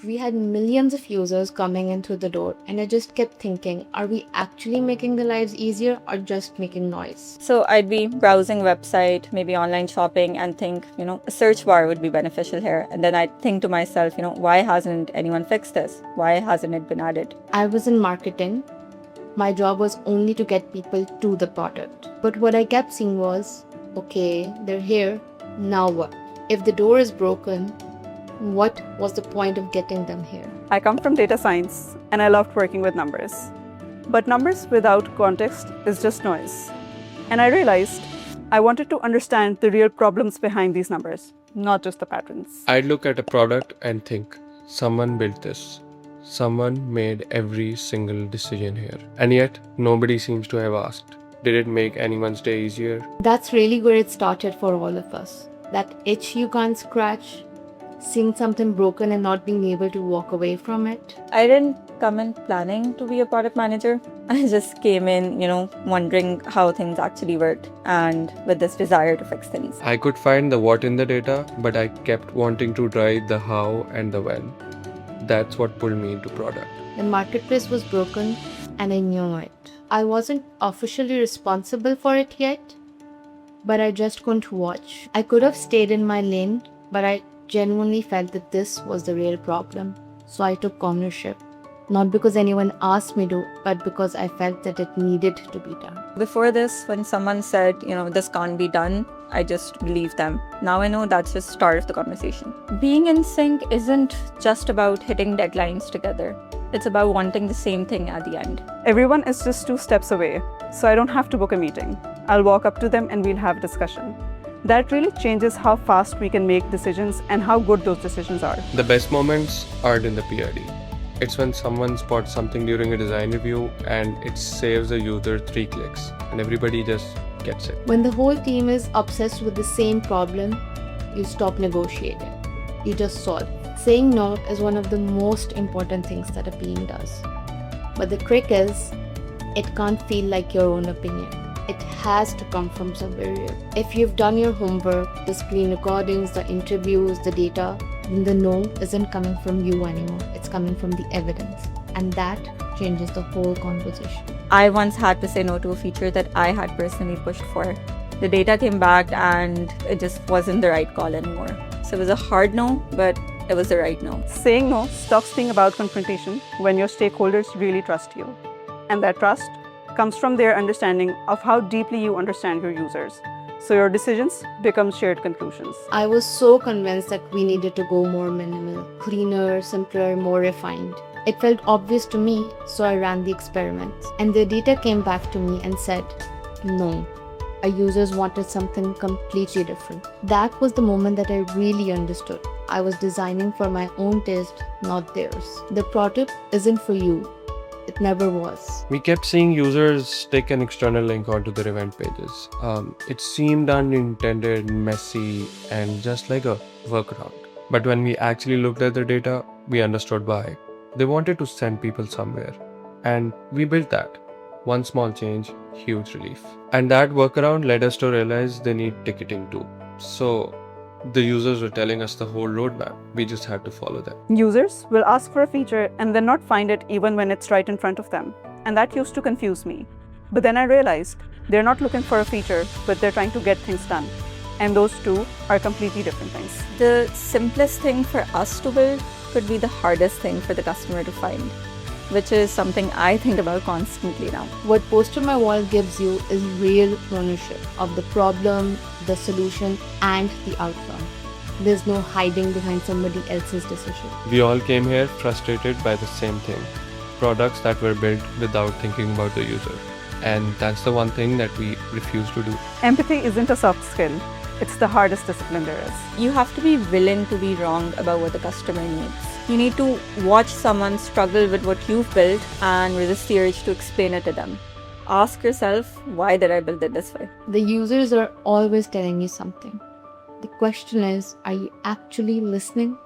We had millions of users coming in through the door, and I just kept thinking, are we actually making their lives easier or just making noise? So I'd be browsing website, maybe online shopping, and think, a search bar would be beneficial here. And then I'd think to myself, why hasn't anyone fixed this? Why hasn't it been added? I was in marketing. My job was only to get people to the product. But what I kept seeing was, okay, they're here, now what? If the door is broken, what was the point of getting them here? I come from data science and I loved working with numbers. But numbers without context is just noise. And I realized I wanted to understand the real problems behind these numbers, not just the patterns. I'd look at a product and think, someone built this. Someone made every single decision here. And yet, nobody seems to have asked, did it make anyone's day easier? That's really where it started for all of us. That itch you can't scratch, seeing something broken and not being able to walk away from it. I didn't come in planning to be a product manager. I just came in, wondering how things actually worked and with this desire to fix things. I could find the what in the data, but I kept wanting to try the how and the when. That's what pulled me into product. The marketplace was broken and I knew it. I wasn't officially responsible for it yet, but I just couldn't watch. I could have stayed in my lane, but I genuinely felt that this was the real problem. So I took ownership. Not because anyone asked me to, but because I felt that it needed to be done. Before this, when someone said, this can't be done, I just believed them. Now I know that's just start of the conversation. Being in sync isn't just about hitting deadlines together. It's about wanting the same thing at the end. Everyone is just 2 steps away, so I don't have to book a meeting. I'll walk up to them and we'll have a discussion. That really changes how fast we can make decisions and how good those decisions are. The best moments aren't in the PRD. It's when someone spots something during a design review and it saves the user 3 clicks and everybody just gets it. When the whole team is obsessed with the same problem, you stop negotiating. You just solve. Saying no is one of the most important things that a PM does. But the trick is, it can't feel like your own opinion. It has to come from somewhere real. If you've done your homework, the screen recordings, the interviews, the data, then the no isn't coming from you anymore. It's coming from the evidence. And that changes the whole conversation. I once had to say no to a feature that I had personally pushed for. The data came back and it just wasn't the right call anymore. So it was a hard no, but it was the right no. Saying no stops being about confrontation when your stakeholders really trust you. And that trust comes from their understanding of how deeply you understand your users. So your decisions become shared conclusions. I was so convinced that we needed to go more minimal, cleaner, simpler, more refined. It felt obvious to me, so I ran the experiment. And the data came back to me and said, no, our users wanted something completely different. That was the moment that I really understood. I was designing for my own taste, not theirs. The product isn't for you. It never was. We kept seeing users stick an external link onto their event pages. It seemed unintended, messy, and just like a workaround. But when we actually looked at the data, we understood why. They wanted to send people somewhere. And we built that. One small change, huge relief. And that workaround led us to realize they need ticketing too. So the users were telling us the whole roadmap. We just had to follow them. Users will ask for a feature and then not find it even when it's right in front of them. And that used to confuse me. But then I realized they're not looking for a feature, but they're trying to get things done. And those two are completely different things. The simplest thing for us to build could be the hardest thing for the customer to find, which is something I think about constantly now. What PosterMyWall gives you is real ownership of the problem, the solution, and the outcome. There's no hiding behind somebody else's decision. We all came here frustrated by the same thing. Products that were built without thinking about the user. And that's the one thing that we refuse to do. Empathy isn't a soft skill. It's the hardest discipline there is. You have to be willing to be wrong about what the customer needs. You need to watch someone struggle with what you've built and resist the urge to explain it to them. Ask yourself, why did I build it this way? The users are always telling you something. The question is, are you actually listening?